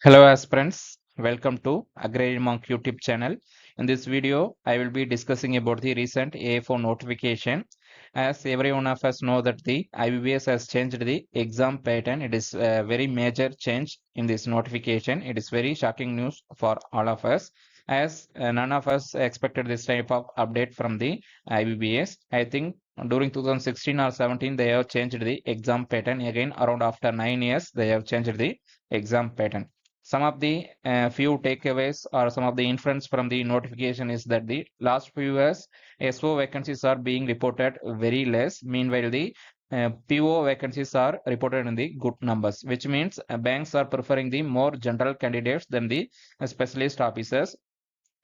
Hello aspirants, welcome to Agrarian Monk YouTube channel. In this video, I will be discussing about the recent AFO notification. As every one of us know that the IBPS has changed the exam pattern. It is a very major change in this notification. It is very shocking news for all of us as none of us expected this type of update from the IBPS. I think during 2016 or 17 they have changed the exam pattern again around after 9 years they have changed the exam pattern. Some of the few takeaways or some of the inference from the notification is that the last few years SO vacancies are being reported very less. Meanwhile, the PO vacancies are reported in the good numbers, which means banks are preferring the more general candidates than the specialist officers.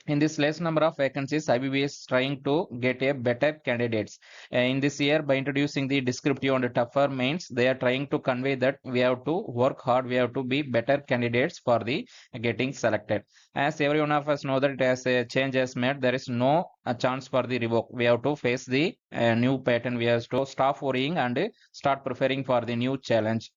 In this less number of vacancies, IBPS is trying to get a better candidates. In this year, by introducing the descriptive and tougher mains, they are trying to convey that we have to work hard, we have to be better candidates for the getting selected. As every one of us know that as a change has made, there is no chance for the revoke. We have to face the new pattern. We have to stop worrying and start preparing for the new challenge.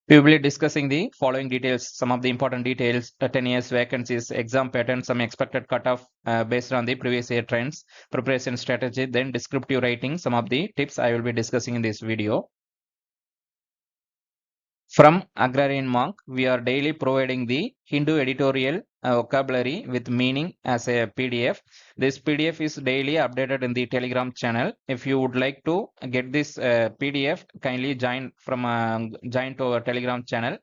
We will be discussing the following details, some of the important details, 10 years vacancies, exam pattern, some expected cutoff based on the previous year trends, preparation strategy, then descriptive writing, some of the tips I will be discussing in this video. From Agrarian Monk, we are daily providing the Hindu editorial vocabulary with meaning as a PDF. This PDF is daily updated in the Telegram channel. If you would like to get this PDF, kindly join to our Telegram channel.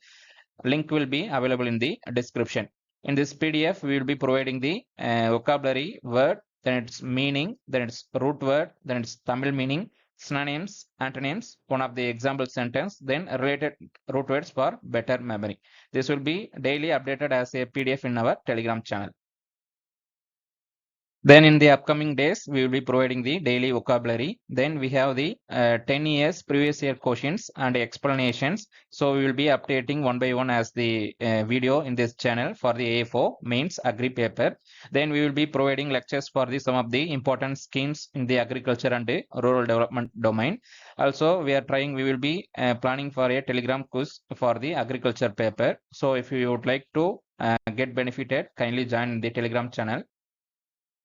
Link will be available in the description. In this PDF, we will be providing the vocabulary word, then its meaning, then its root word, then its Tamil meaning, synonyms, antonyms, one of the example sentence, then related root words for better memory. This will be daily updated as a PDF in our Telegram channel. Then in the upcoming days, we will be providing the daily vocabulary. Then we have the 10 years previous year questions and explanations. So we will be updating one by one as the video in this channel for the AFO mains agri paper. Then we will be providing lectures for the some of the important schemes in the agriculture and the rural development domain. Also, we will be planning for a Telegram quiz for the agriculture paper. So if you would like to get benefited, kindly join the Telegram channel.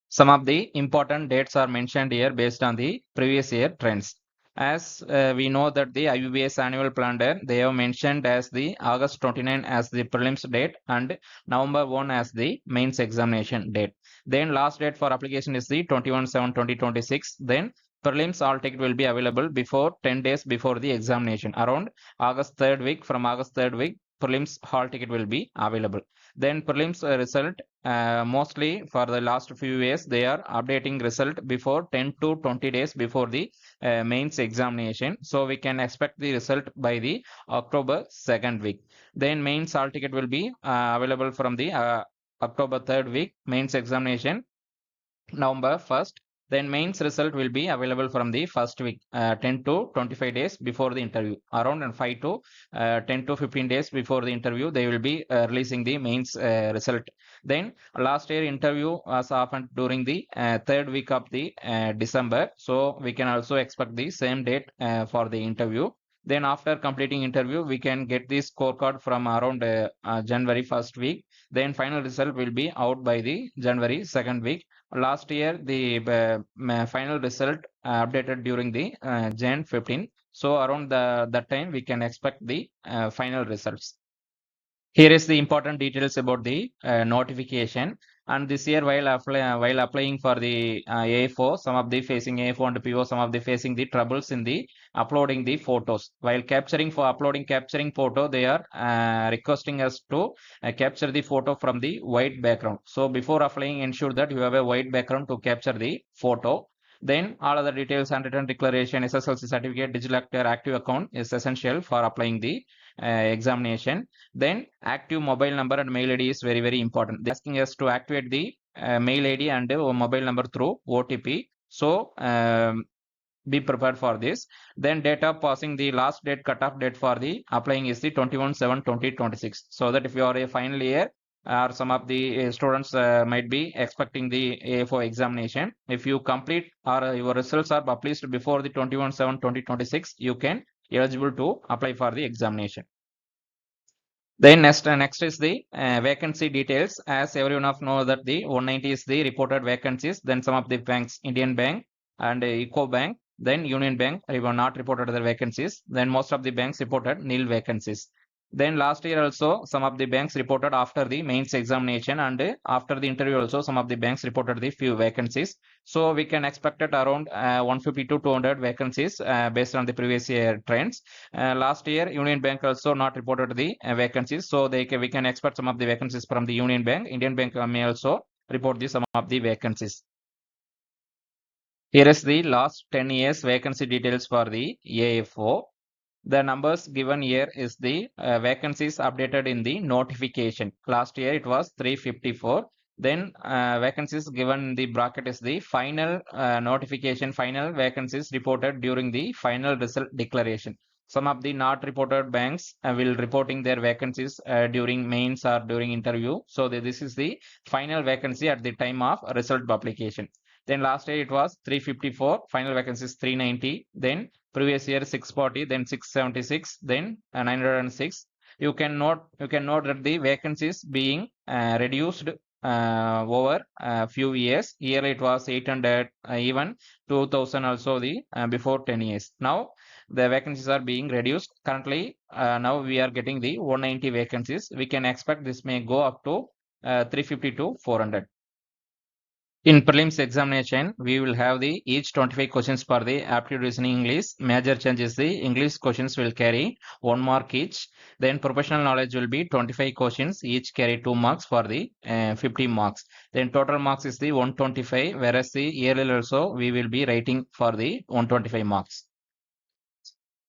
Some of the important dates are mentioned here based on the previous year trends. As we know that the IBPS annual planner, they have mentioned as the August 29 as the prelims date and November 1 as the mains examination date. Then last date for application is the 21/7/2026. Then prelims all ticket will be available before 10 days before the examination. Around August 3rd week, from August 3rd week, prelims hall ticket will be available. Then prelims result mostly for the last few years they are updating result before 10 to 20 days before the mains examination. So we can expect the result by the October 2nd week. Then mains hall ticket will be available from the October 3rd week, mains examination November 1st. Then mains result will be available from the first week, 10 to 25 days before the interview. Around 5 to 10 to 15 days before the interview, they will be releasing the mains result. Then last year interview was happened during the third week of the December. So we can also expect the same date for the interview. Then after completing interview, we can get the scorecard from around January 1st week. Then final result will be out by the January 2nd week. Last year, the final result updated during the Jan 15. So around that time, we can expect the final results. Here is the important details about the notification. And this year, while applying for the AFO, some of the facing AFO and PO, some of the facing the troubles in the uploading the photos. While capturing photo, they are requesting us to capture the photo from the white background. So before applying, ensure that you have a white background to capture the photo. Then all other details, handwritten declaration, SSLC certificate, digital active account is essential for applying the examination. Then active mobile number and mail ID is very, very important. They're asking us to activate the mail ID and mobile number through OTP. So be prepared for this. Then date of passing, the last date cutoff date for the applying is the 21/7/2026. So that if you are a final year or some of the students might be expecting the AFO examination, if you complete or your results are published before the 21/7/2026, you can eligible to apply for the examination. Then next is the vacancy details. As everyone of know that the 190 is the reported vacancies. Then some of the banks, Indian Bank and Eco Bank, then Union Bank, were not reported their vacancies. Then most of the banks reported nil vacancies. Then last year also some of the banks reported after the mains examination, and after the interview also some of the banks reported the few vacancies. So we can expect it around 150 to 200 vacancies based on the previous year trends. Last year Union Bank also not reported the vacancies, so we can expect some of the vacancies from the Union Bank. Indian Bank may also report some of the vacancies. Here is the last 10 years vacancy details for the AFO. The numbers given here is the vacancies updated in the notification. Last year it was 354. Then vacancies given in the bracket is the final notification, final vacancies reported during the final result declaration. Some of the not reported banks will reporting their vacancies during mains or during interview. So this is the final vacancy at the time of result publication. Then last year it was 354, final vacancies 390. Then previous year 640, then 676, then 906. You can note that the vacancies being reduced over a few years. Yearly it was 800, even 2000 also the before 10 years. Now the vacancies are being reduced. Currently now we are getting the 190 vacancies. We can expect this may go up to 350 to 400. In prelims examination, we will have the each 25 questions for the aptitude reasoning English. Major change is the English questions will carry 1 mark each. Then professional knowledge will be 25 questions, each carry 2 marks for the 50 marks. Then total marks is the 125, whereas the yearly also we will be writing for the 125 marks.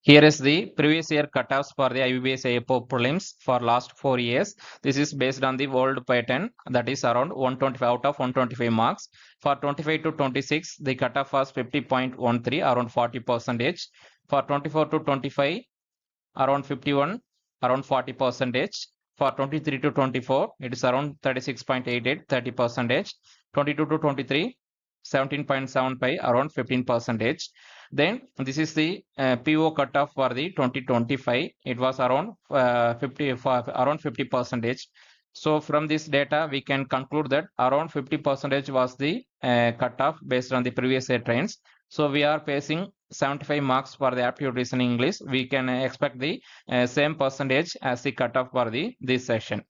Here is the previous year cutoffs for the IBPS AFO prelims for last 4 years. This is based on the world pattern, that is around 125 out of 125 marks. For 25 to 26, the cutoff was 50.13, around 40%. For 24 to 25, around 51, around 40%. For 23 to 24, it is around 36.88, 30%. 22 to 23, 17.75, around 15%. Then this is the PO cutoff for the 2025. It was around 50%. So from this data, we can conclude that around 50% was the cutoff based on the previous year trends. So we are facing 75 marks for the aptitude reasoning English. We can expect the same percentage as the cutoff for this session.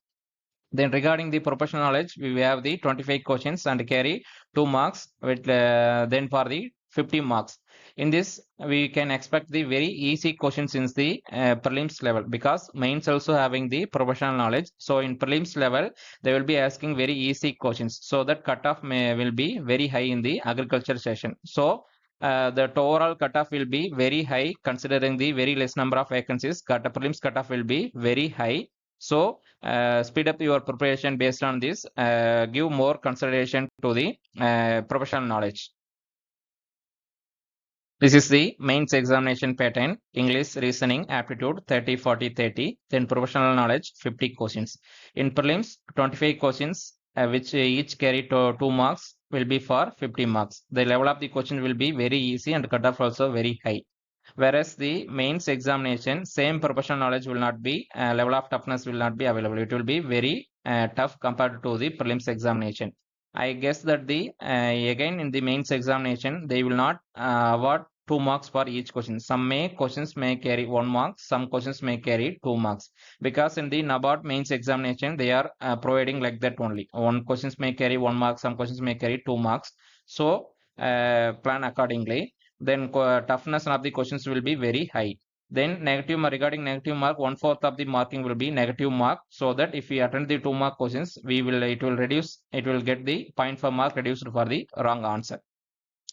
Then regarding the professional knowledge, we have the 25 questions and carry 2 marks with then for the 50 marks. In this, we can expect the very easy questions in the prelims level, because mains also having the professional knowledge. So in prelims level, they will be asking very easy questions. So that cutoff will be very high in the agriculture session. So the overall cutoff will be very high considering the very less number of vacancies. Prelims cutoff will be very high. So speed up your preparation based on this. Give more consideration to the professional knowledge. This is the mains examination pattern. English, reasoning, aptitude 30, 40, 30. Then professional knowledge 50 questions. In prelims, 25 questions which each carry 2 marks will be for 50 marks. The level of the question will be very easy and cutoff also very high. Whereas the mains examination, same professional knowledge will not be, level of toughness will not be available. It will be very tough compared to the prelims examination. I guess that the again in the mains examination, they will not award 2 marks for each question. Some questions may carry 1 mark, some questions may carry 2 marks. Because in the NABARD mains examination, they are providing like that only. One questions may carry 1 mark, some questions may carry 2 marks. So plan accordingly. Then toughness of the questions will be very high. Then regarding negative mark, 1/4 of the marking will be negative mark, so that if we attend the 2 mark questions, it will get the point for mark reduced for the wrong answer.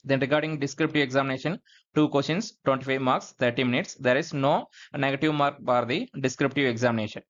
Then regarding descriptive examination, 2 questions, 25 marks, 30 minutes. There is no negative mark for the descriptive examination.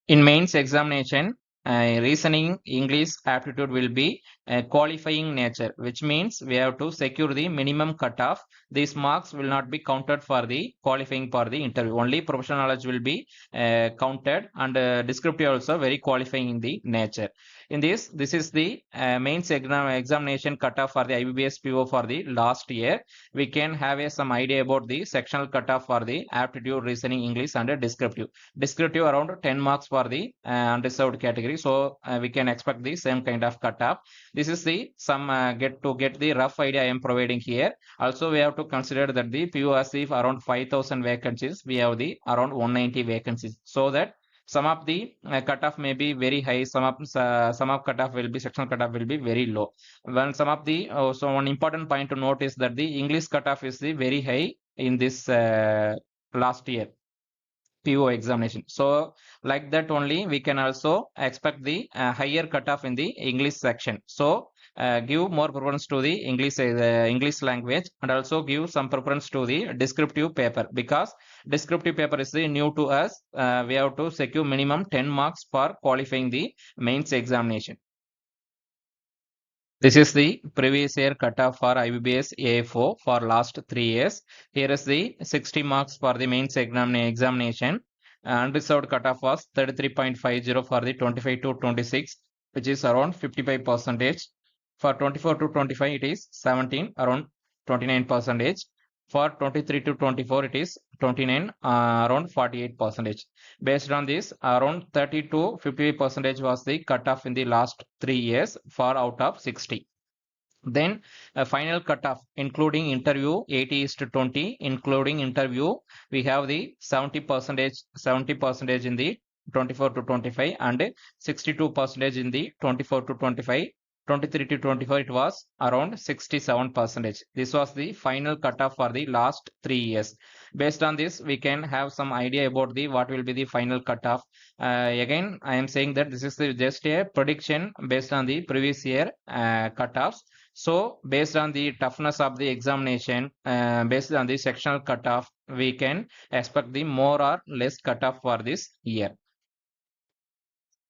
In mains examination, reasoning, English, aptitude will be qualifying nature, which means we have to secure the minimum cutoff. These marks will not be counted for the qualifying for the interview. Only professional knowledge will be counted, and descriptive also very qualifying in the nature. In this is the mains examination cutoff for the IBPS PO for the last year. We can have some idea about the sectional cutoff for the aptitude, reasoning, English, and descriptive. Descriptive around 10 marks for the unreserved category. So we can expect the same kind of cutoff. This is the some get the rough idea I am providing here. Also, we have to consider that the PO has around 5,000 vacancies. We have the around 190 vacancies. So that some of the cutoff may be very high. Some of cutoff will be sectional cutoff will be very low. When some of the so one important point to note is that the English cutoff is the very high in this last year PO examination. So like that only we can also expect the higher cutoff in the English section. So give more preference to the English language, and also give some preference to the descriptive paper, because descriptive paper is the new to us. We have to secure minimum 10 marks for qualifying the mains examination. This is the previous year cutoff for IBPS AFO for last 3 years. Here is the 60 marks for the mains examination. Unreserved cutoff was 33.50 for the 25 to 26, which is around 55 percentage. For 24 to 25, it is 17, around 29 percentage. For 23 to 24, it is 29, around 48 percentage. Based on this, around 30 to 58 percentage was the cutoff in the last 3 years for out of 60. Then a final cutoff including interview 80 is to 20, including interview we have the 70 percentage in the 24 to 25, and 62 percentage in the 24 to 25. 23 to 24 it was around 67 percentage. This was the final cutoff for the last 3 years. Based on this, we can have some idea about the what will be the final cutoff. Again, I am saying that this is just a prediction based on the previous year cutoffs. So based on the toughness of the examination, based on the sectional cutoff, we can expect the more or less cutoff for this year.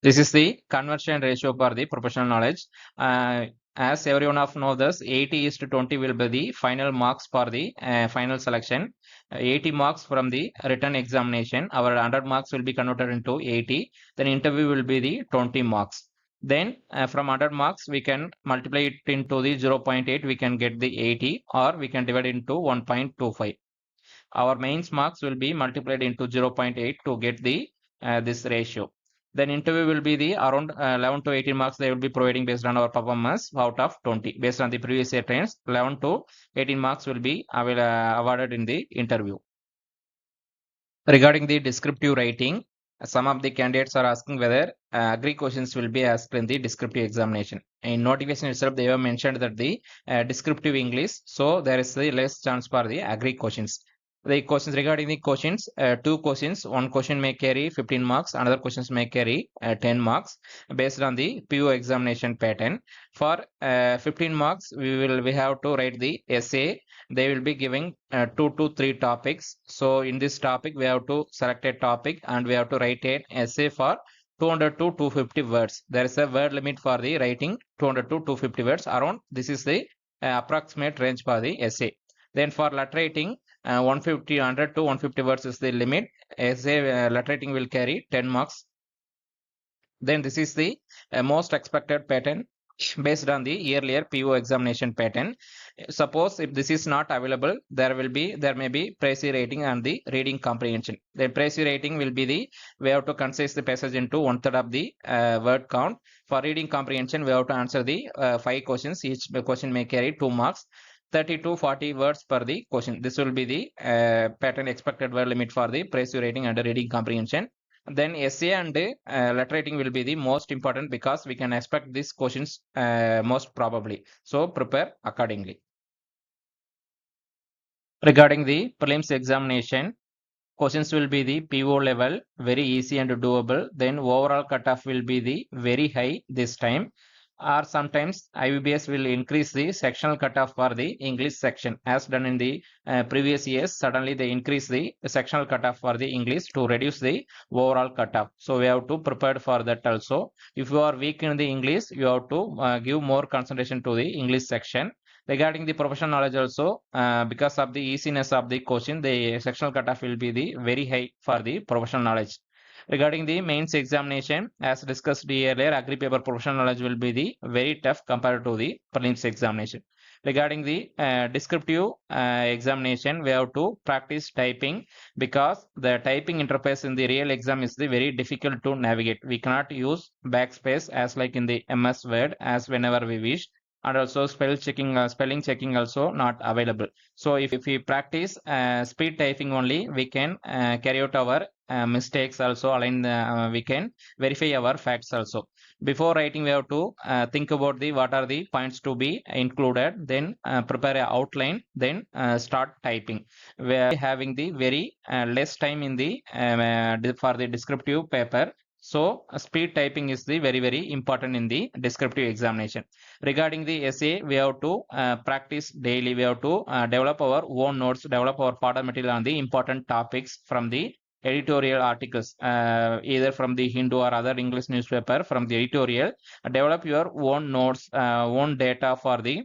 This is the conversion ratio for the professional knowledge. As everyone of knows this, 80 is to 20 will be the final marks for the final selection. 80 marks from the written examination. Our 100 marks will be converted into 80. Then interview will be the 20 marks. Then from 100 marks, we can multiply it into the 0.8. We can get the 80, or we can divide it into 1.25. Our mains marks will be multiplied into 0.8 to get the this ratio. Then interview will be the around 11 to 18 marks they will be providing based on our performance out of 20. Based on the previous year trends, 11 to 18 marks will be awarded in the interview. Regarding the descriptive writing, some of the candidates are asking whether agri questions will be asked in the descriptive examination. In notification itself, they have mentioned that the descriptive English, so there is the less chance for the agri questions. The questions regarding the questions, two questions, one question may carry 15 marks, another questions may carry 10 marks based on the PO examination pattern. For 15 marks, we have to write the essay. They will be giving 2 to 3 topics. So in this topic, we have to select a topic and we have to write an essay for 200 to 250 words. There is a word limit for the writing, 200 to 250 words around. This is the approximate range for the essay. Then for letter writing, 100 to 150 words is the limit. Essay letter writing will carry 10 marks. Then this is the most expected pattern based on the earlier PO examination pattern. Suppose if this is not available, there may be précis rating and the reading comprehension. The précis rating will be the we have to concise the passage into 1/3 of the word count. For reading comprehension, we have to answer the 5 questions. Each question may carry 2 marks. 30 to 40 words per the question. This will be the pattern expected word limit for the précis rating and reading comprehension. Then essay and letter writing will be the most important, because we can expect these questions most probably. So prepare accordingly. Regarding the prelims examination, questions will be the PO level, very easy and doable. Then overall cutoff will be the very high this time. or sometimes IBPS will increase the sectional cutoff for the English section as done in the previous years. Suddenly they increase the sectional cutoff for the English to reduce the overall cutoff. So we have to prepare for that also. If you are weak in the English, you have to give more concentration to the English section. Regarding the professional knowledge also, because of the easiness of the question, the sectional cutoff will be the very high for the professional knowledge. Regarding the mains examination, as discussed earlier, agri paper professional knowledge will be the very tough compared to the prelims examination. Regarding the descriptive examination, we have to practice typing because the typing interface in the real exam is the very difficult to navigate. We cannot use backspace as like in the MS Word as whenever we wish, and also spelling checking also not available. So if we practice speed typing only, we can carry out our mistakes also, we can verify our facts also. Before writing, we have to think about the what are the points to be included, then prepare an outline, then start typing. We are having the very less time in the for the descriptive paper. So speed typing is the very important in the descriptive examination. Regarding the essay, we have to practice daily. We have to develop our own notes, develop our fodder material on the important topics from the editorial articles, either from the Hindu or other English newspaper. From the editorial, develop your own notes, own data for the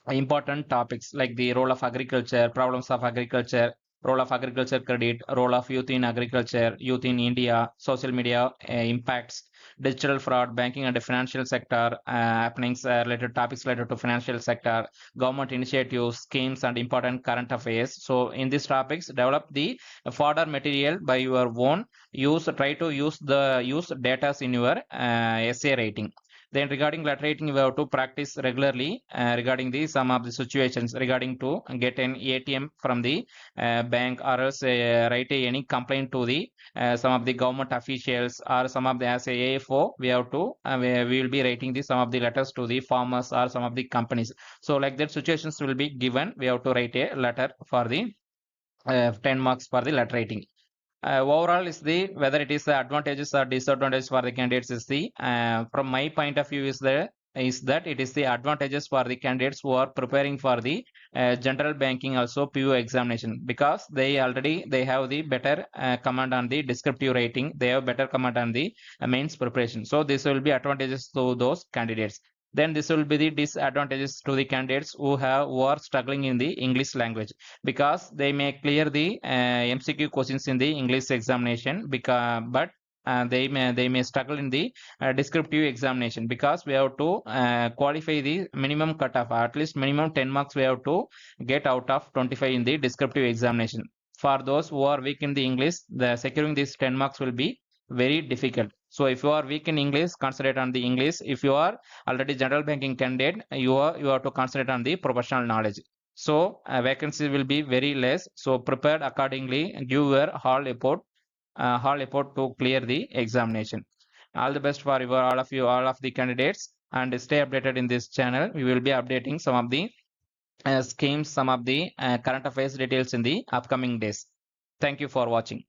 important topics like the role of agriculture, problems of agriculture, role of agriculture credit, role of youth in agriculture, youth in India, social media impacts, digital fraud, banking and financial sector happenings, related topics related to financial sector, government initiatives, schemes, and important current affairs. So in these topics, develop the fodder material by your own. Try to use data in your essay writing. Then regarding letter writing, we have to practice regularly regarding the some of the situations regarding to get an ATM from the bank, or else write any complaint to the some of the government officials, or some of the as a AFO. We have to we will be writing the some of the letters to the farmers or some of the companies. So like that situations will be given. We have to write a letter for the 10 marks for the letter writing. Overall is the whether it is the advantages or disadvantages for the candidates is the from my point of view is that it is the advantages for the candidates who are preparing for the general banking also PU examination, because they have the better command on the descriptive writing, they have better command on the mains preparation. So this will be advantages to those candidates. Then this will be the disadvantages to the candidates who are struggling in the English language, because they may clear the MCQ questions in the English examination, but they may struggle in the descriptive examination, because we have to qualify the minimum cutoff, at least minimum 10 marks we have to get out of 25 in the descriptive examination. For those who are weak in the English, the securing these 10 marks will be very difficult. So if you are weak in English, concentrate on the English. If you are already general banking candidate, you have to concentrate on the professional knowledge. So vacancy will be very less. So prepared accordingly, give your all effort to clear the examination. All the best for all of the candidates, and stay updated in this channel. We will be updating some of the schemes, some of the current affairs details in the upcoming days. Thank you for watching.